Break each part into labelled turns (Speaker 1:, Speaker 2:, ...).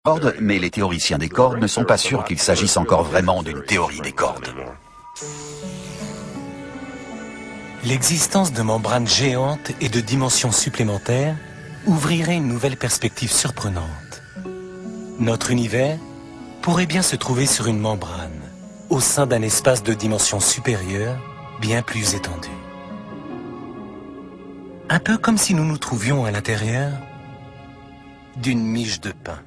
Speaker 1: cordes, mais les théoriciens des cordes ne sont pas sûrs qu'il s'agisse encore vraiment d'une théorie des cordes.
Speaker 2: L'existence de membranes géantes et de dimensions supplémentaires ouvrirait une nouvelle perspective surprenante. Notre univers pourrait bien se trouver sur une membrane, au sein d'un espace de dimension supérieure, bien plus étendu. Un peu comme si nous nous trouvions à l'intérieur d'une miche de pain.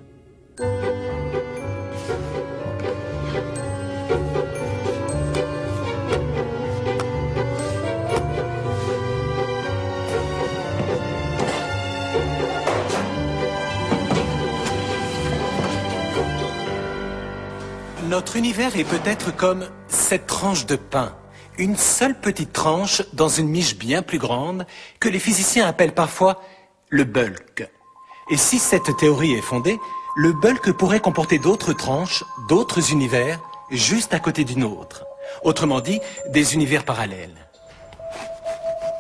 Speaker 2: Notre univers est peut-être comme cette tranche de pain, une seule petite tranche dans une miche bien plus grande que les physiciens appellent parfois le bulk. Et si cette théorie est fondée, le bulk pourrait comporter d'autres tranches, d'autres univers, juste à côté d'une autre. Autrement dit, des univers parallèles.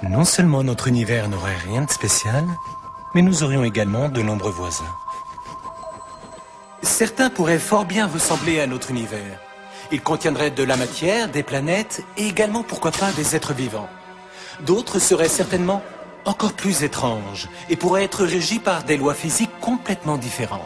Speaker 2: Non seulement notre univers n'aurait rien de spécial, mais nous aurions également de nombreux voisins. Certains pourraient fort bien ressembler à notre univers. Ils contiendraient de la matière, des planètes et également, pourquoi pas, des êtres vivants. D'autres seraient certainement encore plus étranges et pourraient être régis par des lois physiques complètement différentes.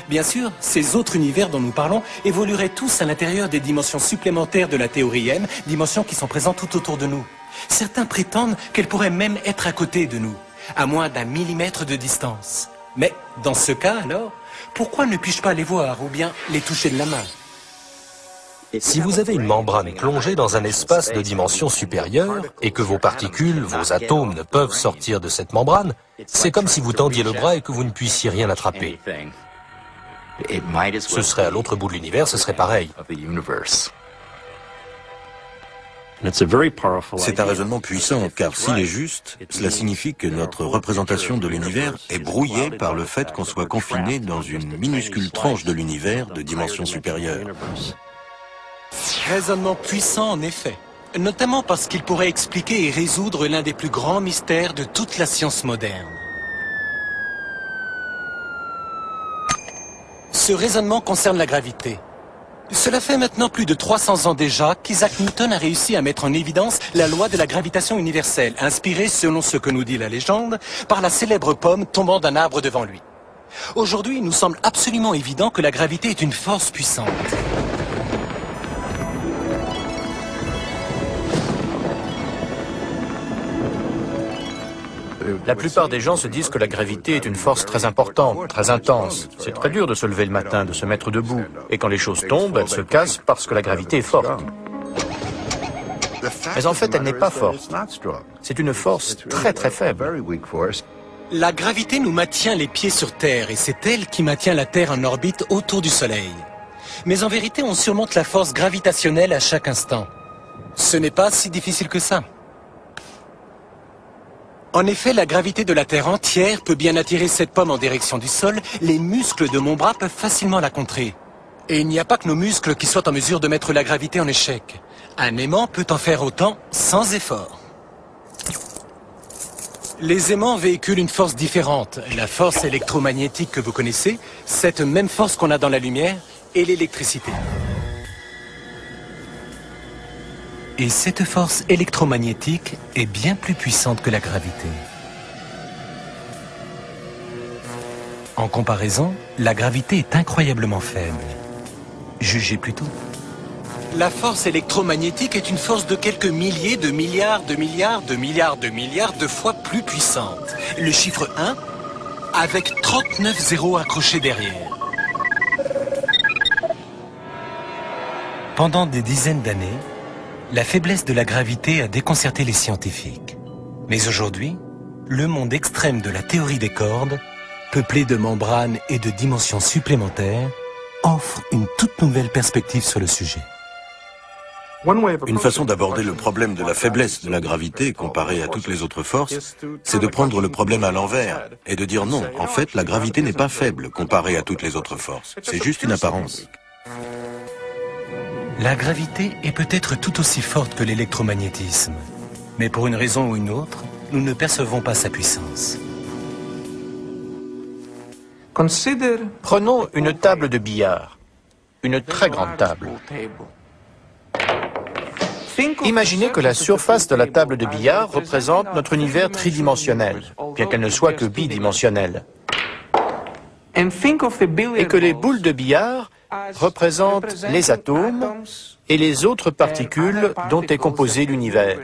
Speaker 2: Bien sûr, ces autres univers dont nous parlons évolueraient tous à l'intérieur des dimensions supplémentaires de la théorie M, dimensions qui sont présentes tout autour de nous. Certains prétendent qu'elles pourraient même être à côté de nous, à moins d'1 millimètre de distance. Mais dans ce cas, alors, pourquoi ne puis-je pas les voir ou bien les toucher de la main?
Speaker 3: Si vous avez une membrane plongée dans un espace de dimension supérieure et que vos particules, vos atomes ne peuvent sortir de cette membrane, c'est comme si vous tendiez le bras et que vous ne puissiez rien attraper. Ce serait à l'autre bout de l'univers, ce serait pareil.
Speaker 4: C'est un raisonnement puissant, car s'il est juste, cela signifie que notre représentation de l'univers est brouillée par le fait qu'on soit confiné dans une minuscule tranche de l'univers de dimension supérieure.
Speaker 2: Raisonnement puissant en effet, notamment parce qu'il pourrait expliquer et résoudre l'un des plus grands mystères de toute la science moderne. Ce raisonnement concerne la gravité. Cela fait maintenant plus de 300 ans déjà qu'Isaac Newton a réussi à mettre en évidence la loi de la gravitation universelle, inspirée, selon ce que nous dit la légende, par la célèbre pomme tombant d'un arbre devant lui. Aujourd'hui, il nous semble absolument évident que la gravité est une force puissante.
Speaker 3: La plupart des gens se disent que la gravité est une force très importante, très intense. C'est très dur de se lever le matin, de se mettre debout. Et quand les choses tombent, elles se cassent parce que la gravité est forte. Mais en fait, elle n'est pas forte. C'est une force très très faible.
Speaker 2: La gravité nous maintient les pieds sur Terre et c'est elle qui maintient la Terre en orbite autour du Soleil. Mais en vérité, on surmonte la force gravitationnelle à chaque instant. Ce n'est pas si difficile que ça. En effet, la gravité de la Terre entière peut bien attirer cette pomme en direction du sol. Les muscles de mon bras peuvent facilement la contrer. Et il n'y a pas que nos muscles qui soient en mesure de mettre la gravité en échec. Un aimant peut en faire autant sans effort. Les aimants véhiculent une force différente. La force électromagnétique que vous connaissez, cette même force qu'on a dans la lumière, et l'électricité. Et cette force électromagnétique est bien plus puissante que la gravité. En comparaison, la gravité est incroyablement faible. Jugez plutôt. La force électromagnétique est une force de quelques milliers de milliards de milliards de milliards de milliards de fois plus puissante. Le chiffre 1 avec 39 zéros accrochés derrière. Pendant des dizaines d'années, la faiblesse de la gravité a déconcerté les scientifiques. Mais aujourd'hui, le monde extrême de la théorie des cordes, peuplé de membranes et de dimensions supplémentaires, offre une toute nouvelle perspective sur le sujet.
Speaker 4: Une façon d'aborder le problème de la faiblesse de la gravité comparée à toutes les autres forces, c'est de prendre le problème à l'envers et de dire non, en fait, la gravité n'est pas faible comparée à toutes les autres forces. C'est juste une apparence.
Speaker 2: La gravité est peut-être tout aussi forte que l'électromagnétisme, mais pour une raison ou une autre, nous ne percevons pas sa puissance.
Speaker 5: Prenons une table de billard, une très grande table. Imaginez que la surface de la table de billard représente notre univers tridimensionnel, bien qu'elle ne soit que bidimensionnelle. Et que les boules de billard représentent les atomes et les autres particules dont est composé l'univers.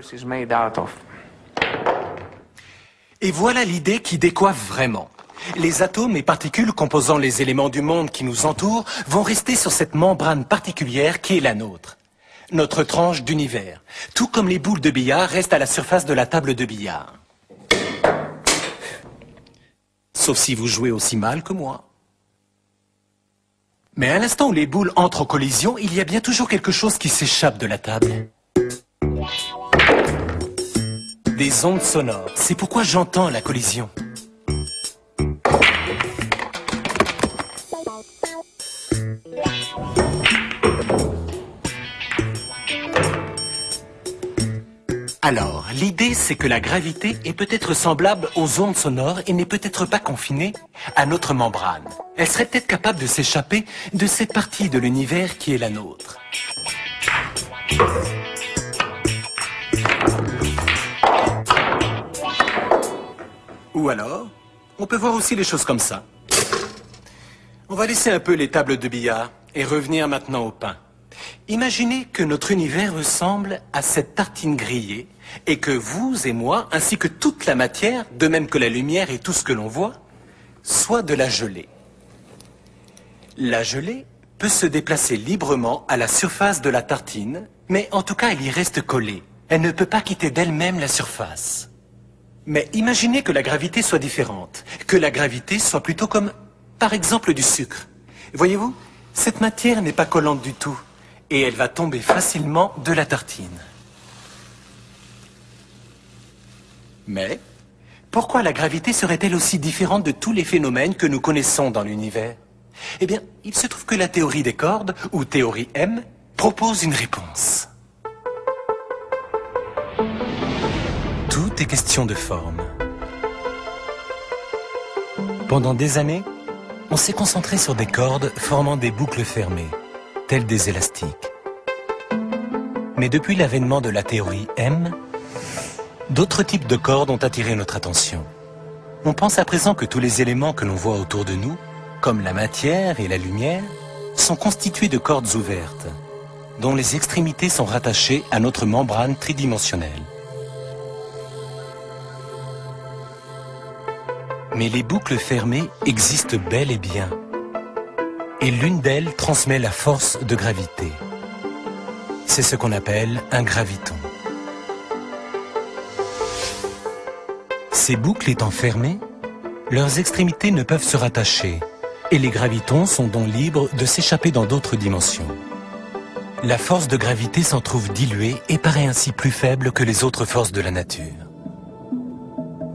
Speaker 2: Et voilà l'idée qui décoiffe vraiment. Les atomes et particules composant les éléments du monde qui nous entourent vont rester sur cette membrane particulière qui est la nôtre. Notre tranche d'univers. Tout comme les boules de billard restent à la surface de la table de billard. Sauf si vous jouez aussi mal que moi. Mais à l'instant où les boules entrent en collision, il y a bien toujours quelque chose qui s'échappe de la table. Des ondes sonores. C'est pourquoi j'entends la collision. Alors, l'idée, c'est que la gravité est peut-être semblable aux ondes sonores et n'est peut-être pas confinée à notre membrane. Elle serait peut-être capable de s'échapper de cette partie de l'univers qui est la nôtre. Ou alors, on peut voir aussi les choses comme ça. On va laisser un peu les tables de billard et revenir maintenant au pain. Imaginez que notre univers ressemble à cette tartine grillée et que vous et moi, ainsi que toute la matière, de même que la lumière et tout ce que l'on voit, soit de la gelée. La gelée peut se déplacer librement à la surface de la tartine, mais en tout cas elle y reste collée. Elle ne peut pas quitter d'elle-même la surface. Mais imaginez que la gravité soit différente, que la gravité soit plutôt comme, par exemple, du sucre. Voyez-vous, cette matière n'est pas collante du tout. Et elle va tomber facilement de la tartine. Mais, pourquoi la gravité serait-elle aussi différente de tous les phénomènes que nous connaissons dans l'univers? Eh bien, il se trouve que la théorie des cordes, ou théorie M, propose une réponse. Tout est question de forme. Pendant des années, on s'est concentré sur des cordes formant des boucles fermées, tels des élastiques. Mais depuis l'avènement de la théorie M, d'autres types de cordes ont attiré notre attention. On pense à présent que tous les éléments que l'on voit autour de nous, comme la matière et la lumière, sont constitués de cordes ouvertes, dont les extrémités sont rattachées à notre membrane tridimensionnelle. Mais les boucles fermées existent bel et bien. Et l'une d'elles transmet la force de gravité. C'est ce qu'on appelle un graviton. Ces boucles étant fermées, leurs extrémités ne peuvent se rattacher, et les gravitons sont donc libres de s'échapper dans d'autres dimensions. La force de gravité s'en trouve diluée et paraît ainsi plus faible que les autres forces de la nature.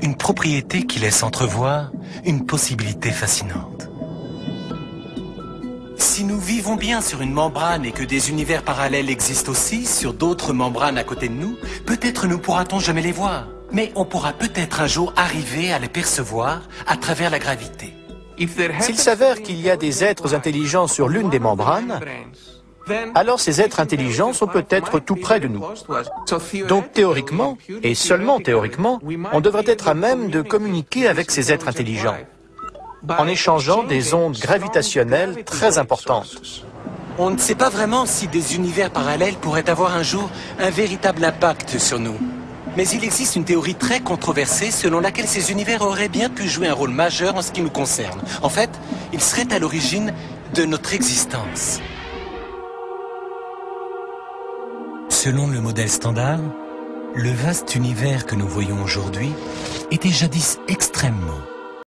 Speaker 2: Une propriété qui laisse entrevoir une possibilité fascinante. Si nous vivons bien sur une membrane et que des univers parallèles existent aussi sur d'autres membranes à côté de nous, peut-être ne pourra-t-on jamais les voir. Mais on pourra peut-être un jour arriver à les percevoir à travers la gravité.
Speaker 5: S'il s'avère qu'il y a des êtres intelligents sur l'une des membranes, alors ces êtres intelligents sont peut-être tout près de nous. Donc théoriquement, et seulement théoriquement, on devrait être à même de communiquer avec ces êtres intelligents, en échangeant des ondes gravitationnelles très importantes.
Speaker 2: On ne sait pas vraiment si des univers parallèles pourraient avoir un jour un véritable impact sur nous. Mais il existe une théorie très controversée selon laquelle ces univers auraient bien pu jouer un rôle majeur en ce qui nous concerne. En fait, ils seraient à l'origine de notre existence. Selon le modèle standard, le vaste univers que nous voyons aujourd'hui était jadis extrêmement